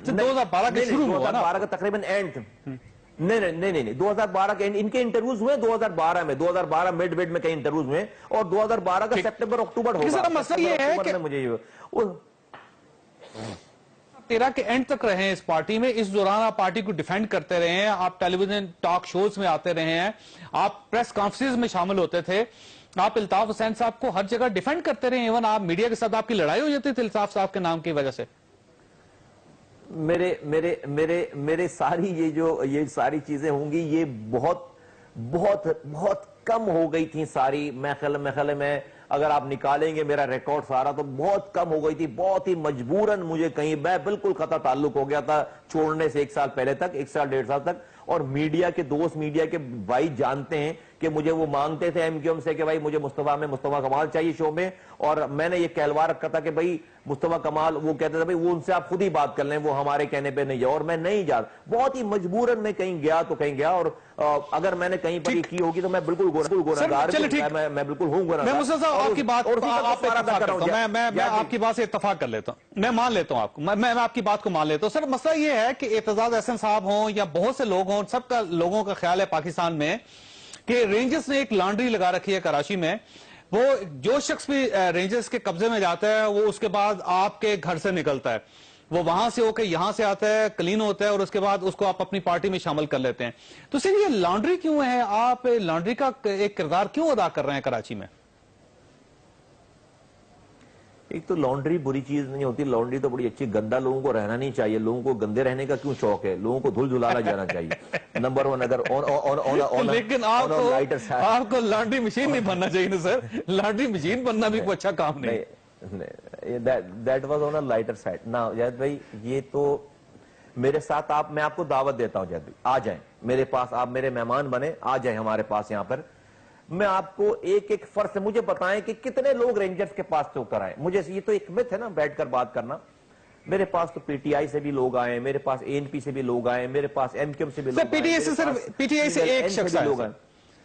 2012 کے شروع میں 2012 کا تقریباً اینڈ. نہیں 2012 کے ان کے انٹرویوز ہوئے 2012 میں، 2012 مڈ میں کئی انٹرویوز ہوئے اور 2012 کا سپٹمبر اکتوبر ہوگا. سر مسئلہ یہ ہے کہ مجھے 13 کے اینڈ تک رہے ہیں اس پارٹی میں، اس دوران آپ پارٹی کو ڈیفینڈ کرتے رہے ہیں، آپ ٹیلی ویژن ٹاک شوز میں آتے رہے ہیں، آپ پریس کانفرنس میں شامل ہوتے تھے، آپ الطاف حسین صاحب کو ہر جگہ ڈیفینڈ کرتے رہے. ایون آپ میڈیا کے ساتھ آپ کی لڑائی ہو جاتی تھی الطاف صاحب کے نام کی وجہ سے. میرے ساری یہ ساری چیزیں ہوں گی، یہ بہت بہت بہت کم ہو گئی تھی ساری. میں خیال میں اگر آپ نکالیں گے میرا ریکارڈ سارا تو بہت کم ہو گئی تھی. بہت ہی مجبوراً مجھے کہیں میں بالکل قطع تعلق ہو گیا تھا چھوڑنے سے 1 سال پہلے تک، 1 سال 1.5 سال تک. اور میڈیا کے دوست، میڈیا کے بھائی جانتے ہیں کہ مجھے وہ مانگتے تھے ایم کیو ایم سے کہ بھائی مجھے مصطفیٰ کمال چاہیے شو میں، اور میں نے یہ کہلوا رکھا تھا کہ بھائی مصطفیٰ کمال، وہ کہتے تھے بھائی وہ ان سے آپ خود ہی بات کر لیں، وہ ہمارے کہنے پہ نہیں جاؤ، اور میں نہیں جا. بہت ہی مجبوراً میں کہیں گیا تو کہیں گیا. اور اگر میں نے کہیں پر یہ کی ہوگی تو میں بالکل گناہگار ہوں، میں بالکل ہوں گناہگار. میں مصطفیٰ صاحب آپ کی بات میں آپ کی بات سے اتفاق کر لیتا ہوں، میں مان لیتا ہوں آپ کو، میں آپ کی بات کو مان لیتا ہوں. سر مسئلہ یہ ہے کہ اعتزاز احسن صاحب ہوں یا بہت سے لوگ ہوں، سب کا لوگوں کا خیال ہے پاکستان میں کہ رینجرز نے ایک لانڈری لگا رکھی ہے کراچی میں. وہ جو شخص بھی رینجرز کے قبضے میں جاتا ہے وہ اس کے بعد آپ کے گھر سے نکلتا ہے، وہ وہاں سے ہو کے یہاں سے آتا ہے، کلین ہوتا ہے، اور اس کے بعد اس کو آپ اپنی پارٹی میں شامل کر لیتے ہیں. تو سر یہ لانڈری کیوں ہے؟ آپ لانڈری کا ایک کردار کیوں ادا کر رہے ہیں کراچی میں؟ ایک تو لانڈری بری چیز نہیں ہوتی، لانڈری تو بڑی اچھی. گندا لوگوں کو رہنا نہیں چاہیے، لوگوں کو گندے رہنے کا کیوں شوق ہے؟ لوگوں کو دھل جھلانا جانا چاہیے. نمبر 1 اگر لیکن آپ کو لانڈری مشین نہیں بننا چاہیے نا سر، لانڈری مشین بننا بھی کوئی اچھا کام نہیں. That was on a lighter side. Now Javed بھائی یہ تو میرے ساتھ میں آپ کو دعوت دیتا ہوں جاوید بھائی، آ جائیں میرے پاس، آپ میرے مہمان بنے، آ جائیں ہمارے پاس یہاں پر. میں آپ کو ایک ایک فرد سے مجھے بتائیں کہ کتنے لوگ رینجرز کے پاس سے اتر آئے. مجھے یہ تو ایک مت ہے نا بیٹھ کر بات کرنا. میرے پاس تو پی ٹی آئی سے بھی لوگ آئے، میرے پاس اے این پی سے بھی لوگ آئے، میرے پاس ایم کیو ایم سے بھی لوگ آئے. پی ٹی آئی سے ایک شخص آئے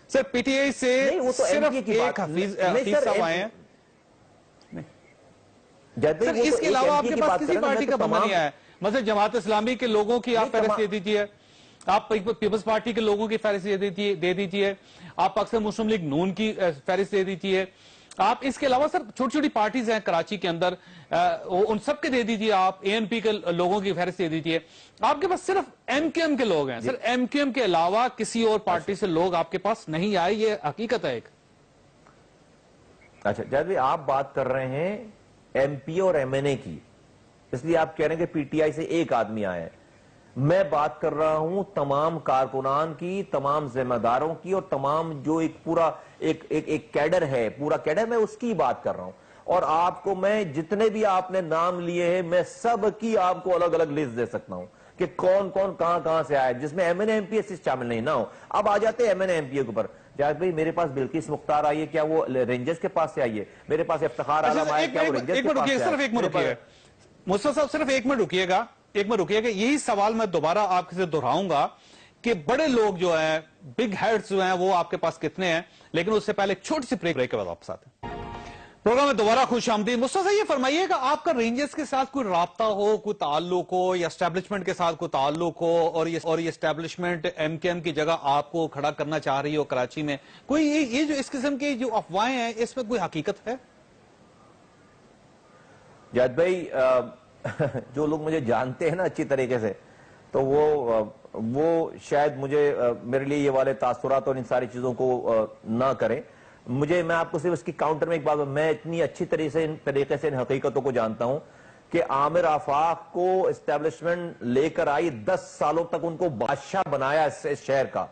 سر، پی ٹی آئی سے صرف ایک حفیظ صاحب آئے ہیں. سر اس کے علاوہ آپ کے پاس کسی پارٹی کا بندہ نہیں آیا؟ مثلا جماعت اسلامی کے لوگوں کی آپ فہرست دے دیجیے، آپ پیپلز پارٹی کے لوگوں کی فہرست دے دیجیے، آپ پاکستان مسلم لیگ نون کی فہرست دے دیجیے. آپ اس کے علاوہ سر چھوٹی چھوٹی پارٹیز ہیں کراچی کے اندر، ان سب کے دے دیجیے. آپ اے این پی کے لوگوں کی فہرست دے دیجیے. آپ کے پاس صرف ایم کیو ایم کے لوگ ہیں سر، ایم کیو ایم کے علاوہ کسی اور پارٹی سے لوگ آپ کے پاس نہیں آئے، یہ حقیقت ہے ایک. اچھا جاوید بھائی آپ بات کر رہے ہیں ایم پی اور ایم این اے کی، اس لیے آپ کہہ رہے ہیں کہ پی ٹی آئی سے ایک آدمی آئے. میں بات کر رہا ہوں تمام کارکنان کی، تمام ذمہ داروں کی، اور تمام جو ایک پورا ایک کیڈر ہے، پورا کیڈر، میں اس کی بات کر رہا ہوں. اور آپ کو میں جتنے بھی آپ نے نام لیے ہیں میں سب کی آپ کو الگ الگ لسٹ دے سکتا ہوں کہ کون کون کہاں سے آئے، جس میں M N A M P S شامل نہیں نہ ہو. اب آ جاتے ہیں M N A M P A کے اوپر. جاوید بھائی میرے پاس بلقیس مختار آئی ہے، کیا وہ رینجرز کے پاس سے آئی ہے؟ میرے پاس افتخار عالم آئے، کیا وہ رینجرز کے پاس سے آئے؟ صرف ایک منٹ رکیے مصطفیٰ صاحب، صرف ایک منٹ رکیے گا. یہی سوال میں دوبارہ آپ سے دہراؤں گا کہ بڑے لوگ جو ہیں، بگ ہیڈز جو ہیں، وہ آپ کے پاس کتنے ہیں؟ لیکن اس سے پہلے ایک چھوٹی سی بریک کے بعد واپس آتے ہیں. پروگرام میں دوبارہ خوش آمدید. مصطفیٰ یہ فرمائیے کہ آپ کا رینجرز کے ساتھ کوئی رابطہ ہو، کوئی تعلق ہو، یا اسٹیبلشمنٹ کے ساتھ کوئی تعلق ہو، اور یہ اسٹیبلشمنٹ ایم کے ایم کی جگہ آپ کو کھڑا کرنا چاہ رہی ہو کراچی میں، کوئی یہ جو اس قسم کی جو افواہیں ہیں اس میں کوئی حقیقت ہے؟ جاوید بھائی جو لوگ مجھے جانتے ہیں نا اچھی طریقے سے، تو وہ شاید میرے لیے یہ والے تاثرات اور ان ساری چیزوں کو نہ کریں. میں آپ کو صرف اس کی کاؤنٹر میں ایک بات، میں اتنی اچھی طریقے سے ان حقیقتوں کو جانتا ہوں کہ عامر آفاق کو اسٹیبلشمنٹ لے کر آئی، 10 سالوں تک ان کو بادشاہ بنایا اس شہر کا،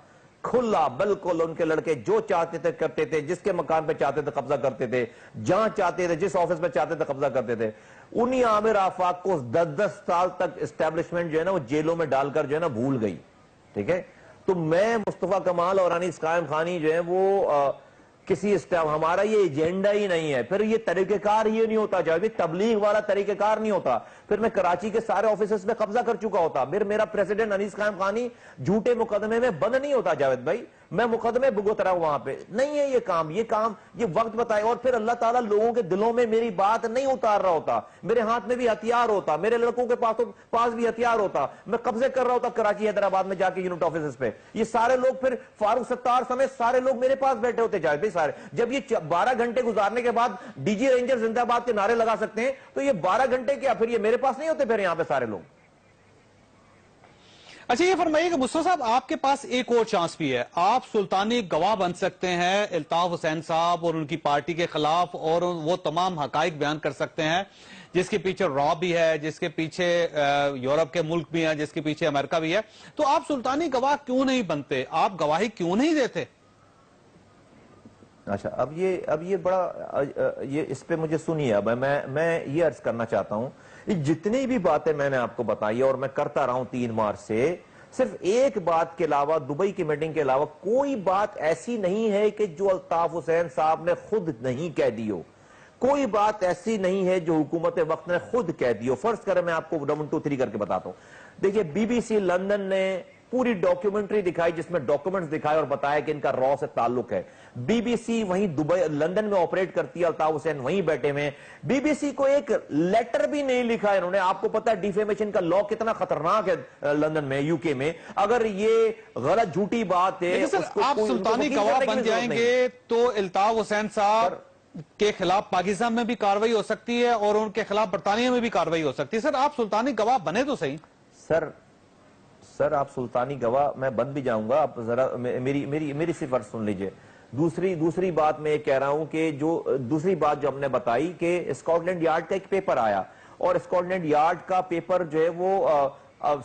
کھلا بالکل. ان کے لڑکے جو چاہتے تھے کرتے تھے، جس کے مکان پہ چاہتے تھے قبضہ کرتے تھے، جہاں چاہتے تھے، جس آفس پہ چاہتے تھے قبضہ کرتے تھے. انہی عامر آفاق کو 10 سال تک اسٹیبلشمنٹ جو ہے نا وہ جیلوں میں ڈال کر جو ہے نا بھول گئی. ٹھیک ہے, تو میں مصطفیٰ کمال اور انیس قائم خانی جو ہے وہ کسی ہمارا یہ ایجنڈا ہی نہیں ہے. پھر یہ طریقہ کار یہ نہیں ہوتا جاوید, تبلیغ والا طریقہ کار نہیں ہوتا. پھر میں کراچی کے سارے آفیسز میں قبضہ کر چکا ہوتا. میرا پریزیڈنٹ انیس قائم خانی جھوٹے مقدمے میں بند نہیں ہوتا جاوید بھائی, میں مقدمے بھگت رہا ہوں وہاں پہ. نہیں ہے یہ کام یہ وقت بتائے. اور پھر اللہ تعالیٰ لوگوں کے دلوں میں میری بات نہیں اتار رہا ہوتا. میرے ہاتھ میں بھی ہتھیار ہوتا, میرے لڑکوں کے پاس بھی ہتھیار ہوتا, میں قبضے کر رہا ہوتا کراچی حیدرآباد میں جا کے یونٹ آفیسز پہ. یہ سارے لوگ پھر فاروق ستار سمیت سارے لوگ میرے پاس بیٹھے ہوتے جاوید بھائی سارے. جب یہ 12 گھنٹے گزارنے کے بعد ڈی جی رینجر زندہ باد کے نعرے لگا سکتے ہیں, تو یہ 12 گھنٹے کیا پھر یہ میرے پاس نہیں ہوتے پھر یہاں پہ سارے لوگ. اچھا یہ فرمائیے کہ مصطفیٰ صاحب آپ کے پاس ایک اور چانس بھی ہے, آپ سلطانی گواہ بن سکتے ہیں الطاف حسین صاحب اور ان کی پارٹی کے خلاف, اور وہ تمام حقائق بیان کر سکتے ہیں جس کے پیچھے را بھی ہے, جس کے پیچھے یورپ کے ملک بھی ہیں, جس کے پیچھے امریکہ بھی ہے. تو آپ سلطانی گواہ کیوں نہیں بنتے, آپ گواہی کیوں نہیں دیتے؟ اچھا اب یہ بڑا یہ اس پہ مجھے سنیے. اب میں یہ عرض کرنا چاہتا ہوں, جتنی بھی باتیں میں نے آپ کو بتائی اور میں کرتا رہا ہوں 3 مارچ سے, صرف ایک بات کے علاوہ, دبئی کی میٹنگ کے علاوہ کوئی بات ایسی نہیں ہے کہ جو الطاف حسین صاحب نے خود نہیں کہہ دی ہو. کوئی بات ایسی نہیں ہے جو حکومت وقت نے خود کہہ دی ہو. فرض کریں میں آپ کو 1 2 3 کر کے بتاتا ہوں. دیکھیے بی بی سی لندن نے پوری ڈاکیومنٹری دکھائی جس میں ڈاکیومنٹس دکھائے اور بتایا کہ ان کا را سے تعلق ہے. بی بی سی وہیں لندن میں آپریٹ کرتی ہے, الطاف حسین وہیں بیٹھے ہوئے. بی بی سی کو ایک لیٹر بھی نہیں لکھا انہوں نے. آپ کو پتا ہے ڈیفیمیشن کا لا کتنا خطرناک ہے لندن میں, یو کے میں. اگر یہ غلط جھوٹی بات ہے, آپ سلطانی گواہ بن جائیں گے تو الطاف حسین صاحب کے خلاف پاکستان میں بھی کاروائی ہو سکتی ہے اور ان کے خلاف برطانیہ میں بھی کاروائی ہو سکتی ہے. سر آپ سلطانی گواہ بنے تو صحیح. سر آپ سلطانی گواہ, میں بن بھی جاؤں گا, آپ ذرا میری صرف عرض سن لیجئے. دوسری بات میں یہ کہہ رہا ہوں کہ دوسری بات جو ہم نے بتائی کہ اسکاٹ لینڈ یارڈ کا ایک پیپر آیا, اور اسکاٹ لینڈ یارڈ کا پیپر جو ہے وہ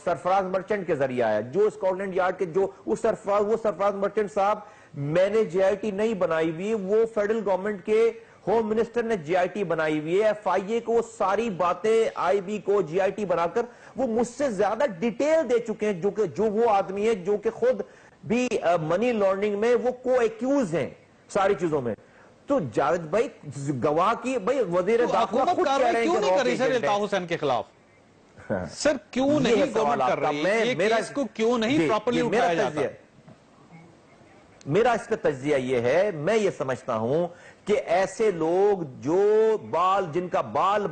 سرفراز مرچنٹ کے ذریعے آیا. جو اسکاٹ لینڈ یارڈ کے وہ سرفراز مرچنٹ صاحب, میں نے جے آئی ٹی نہیں بنائی ہوئی, وہ فیڈرل گورنمنٹ کے ہوم منسٹر نے جی آئی ٹی بنائی ہوئی ہے. ایف آئی اے کو ساری باتیں, آئی بی کو جی آئی ٹی بنا کر وہ مجھ سے زیادہ ڈیٹیل دے چکے ہیں, جو وہ آدمی ہے جو کہ خود بھی منی لانڈرنگ میں وہ کو ایکیوز ہیں ساری چیزوں میں. تو جاوید بھائی گواہ کی بھائی وزیر داخلہ خود کہہ رہے ہیں کیوں نہیں کر رہی سر الطاف حسین کے خلاف؟ سر کیوں نہیں گورنمنٹ کر رہی ہے, یہ کیس کو کیوں نہیں پراپرلی اٹھایا جاتا؟ میرا اس پہ تجزیہ یہ ہے, میں یہ سمجھتا ہوں کہ ایسے لوگ جو جن کا بال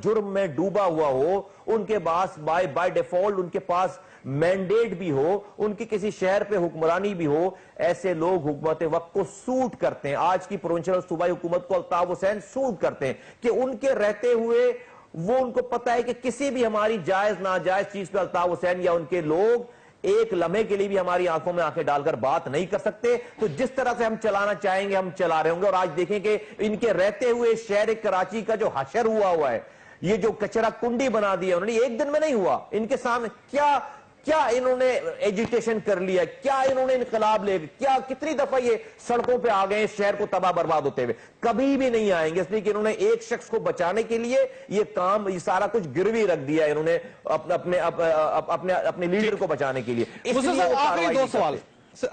جرم میں ڈوبا ہوا ہو, ان کے پاس بائی ڈیفالٹ ان کے پاس مینڈیٹ بھی ہو, ان کی کسی شہر پہ حکمرانی بھی ہو, ایسے لوگ حکومت وقت کو سوٹ کرتے ہیں. آج کی پروونشل صوبائی حکومت کو الطاف حسین سوٹ کرتے ہیں کہ ان کے رہتے ہوئے وہ ان کو پتا ہے کہ کسی بھی ہماری جائز ناجائز چیز پہ الطاف حسین یا ان کے لوگ ایک لمحے کے لیے بھی ہماری آنکھوں میں آنکھیں ڈال کر بات نہیں کر سکتے. تو جس طرح سے ہم چلانا چاہیں گے ہم چلا رہے ہوں گے. اور آج دیکھیں کہ ان کے رہتے ہوئے شہر کراچی کا جو حشر ہوا ہے, یہ جو کچرا کنڈی بنا دیا انہوں نے, ایک دن میں نہیں ہوا. ان کے سامنے کیا انہوں نے ایجیٹیشن کر لیا, کیا انہوں نے انقلاب لے, کتنی دفعہ یہ سڑکوں پہ آ گئے شہر کو تباہ برباد ہوتے ہوئے. کبھی بھی نہیں آئیں گے, اس لیے کہ انہوں نے ایک شخص کو بچانے کے لیے یہ سارا کچھ گروی رکھ دیا انہوں نے اپنے لیڈر کو بچانے کے لیے.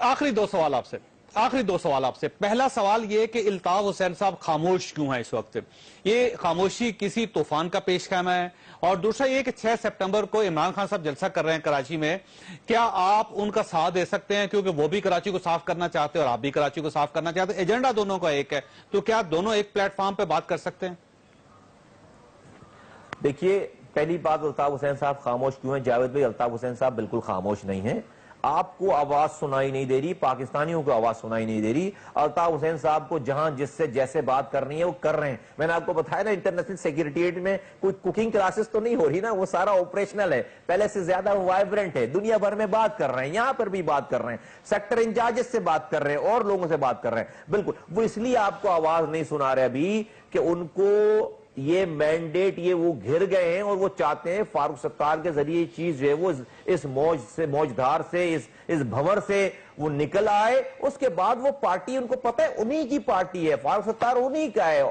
آخری دو سوال آپ سے. پہلا سوال یہ کہ الطاف حسین صاحب خاموش کیوں ہیں اس وقت؟ یہ خاموشی کسی طوفان کا پیش خیمہ ہے؟ اور دوسرا یہ کہ 6 سپٹمبر کو عمران خان صاحب جلسہ کر رہے ہیں کراچی میں, کیا آپ ان کا ساتھ دے سکتے ہیں؟ کیونکہ وہ بھی کراچی کو صاف کرنا چاہتے ہیں اور آپ بھی کراچی کو صاف کرنا چاہتے ہیں, ایجنڈا دونوں کا ایک ہے, تو کیا دونوں ایک پلیٹ فارم پہ بات کر سکتے ہیں؟ دیکھیے پہلی بات, الطاف حسین صاحب خاموش کیوں ہیں؟ جاوید بھائی الطاف حسین صاحب بالکل خاموش نہیں ہیں. آپ کو آواز سنائی نہیں دے رہی, پاکستانیوں کو آواز سنائی نہیں دے رہی. الطاف حسین صاحب کو جہاں جس سے جیسے بات کرنی ہے وہ کر رہے ہیں. میں نے آپ کو بتایا نا, انٹرنیشنل سیکریٹریٹ میں کوئی کوکنگ کلاسز تو نہیں ہو رہی نا, وہ سارا آپریشنل ہے, پہلے سے زیادہ وائبرنٹ ہے, دنیا بھر میں بات کر رہے ہیں, یہاں پر بھی بات کر رہے ہیں, سیکٹر انچارجز سے بات کر رہے ہیں, اور لوگوں سے بات کر رہے ہیں. بالکل وہ اس لیے آپ کو آواز نہیں سنا رہے ابھی کہ ان کو یہ مینڈیٹ یہ وہ گھر گئے ہیں اور وہ چاہتے ہیں فاروق ستار کے ذریعے چیز جو ہے وہ اس موجدھار سے اس بھنور سے وہ نکل آئے. اس کے بعد وہ پارٹی ان کو پتہ ہے انہی کی پارٹی ہے, فاروق ستار انہی کا ہے,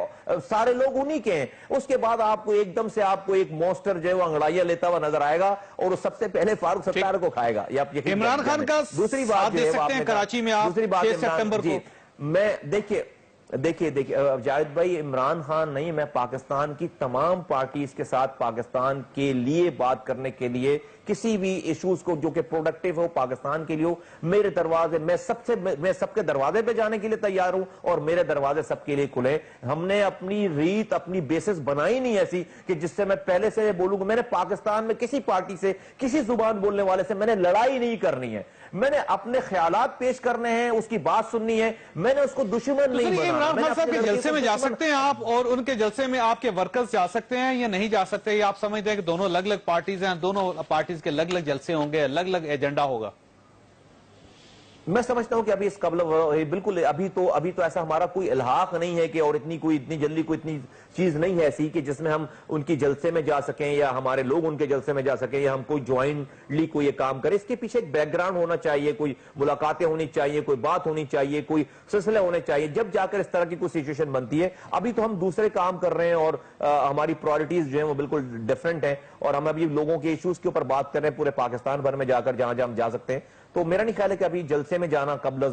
سارے لوگ انہی کے ہیں. اس کے بعد آپ کو ایک دم سے آپ کو ایک مونسٹر جو ہے وہ انگڑائیاں لیتا ہوا نظر آئے گا اور وہ سب سے پہلے فاروق ستار کو کھائے گا. یہ آپ یقین عمران خان کا دوسری بات دے سکتے ہیں کراچی میں آپ 6 سپٹمبر کو. میں دیکھیے جاوید بھائی, عمران خان نہیں, میں پاکستان کی تمام پارٹیز کے ساتھ پاکستان کے لیے بات کرنے کے لیے کسی بھی ایشوز کو جو کہ پروڈکٹیو ہو پاکستان کے لیے ہو, میرے دروازے میں سب کے دروازے پہ جانے کے لیے تیار ہوں اور میرے دروازے سب کے لیے کھلے. ہم نے اپنی ریت اپنی بیسس بنائی نہیں ایسی کہ جس سے میں پہلے سے بولوں گا میں نے پاکستان میں کسی پارٹی سے کسی زبان بولنے والے سے میں نے لڑائی نہیں کرنی ہے. میں نے اپنے خیالات پیش کرنے ہیں, اس کی بات سننی ہے, میں نے اس کو دشمن نہیں بنانا. عمران خان صاحب کے جلسے میں جا سکتے ہیں آپ اور ان کے جلسے میں آپ کے ورکرز جا سکتے ہیں یا نہیں جا سکتے؟ یا آپ سمجھتے ہیں کہ دونوں الگ الگ پارٹیز ہیں, دونوں پارٹیز کے الگ الگ جلسے ہوں گے, الگ الگ ایجنڈا ہوگا؟ میں سمجھتا ہوں کہ ابھی اس قبل بالکل ابھی تو ایسا ہمارا کوئی الحاق نہیں ہے کہ اور اتنی جلدی کوئی اتنی چیز نہیں ہے ایسی کہ جس میں ہم ان کی جلسے میں جا سکیں یا ہمارے لوگ ان کے جلسے میں جا سکیں یا ہم کوئی جوائنٹلی کوئی یہ کام کریں. اس کے پیچھے ایک بیک گراؤنڈ ہونا چاہیے, کوئی ملاقاتیں ہونی چاہیے, کوئی بات ہونی چاہیے, کوئی سلسلے ہونے چاہیے, جب جا کر اس طرح کی کوئی سچویشن بنتی ہے. ابھی تو ہم دوسرے کام کر رہے ہیں اور ہماری پرائرٹیز جو ہیں وہ بالکل ڈیفرنٹ ہیں اور ہم ابھی لوگوں کے ایشوز کے اوپر بات کر رہے ہیں پورے پاکستان بھر میں جا کر جہاں ہم جا سکتے ہیں. تو میرا نہیں خیال ہے کہ ابھی جلسے میں جانا قبل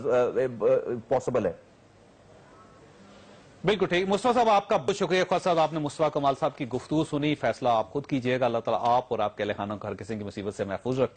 پاسبل ہے. بالکل ٹھیک. مصطفیٰ صاحب آپ کا بہت شکریہ. خواجہ صاحب آپ نے مصطفیٰ کمال صاحب کی گفتگو سنی, فیصلہ آپ خود کیجئے گا. اللہ تعالیٰ آپ اور آپ کے اہل خانہ کو ہر قسم کی مصیبت سے محفوظ رکھے.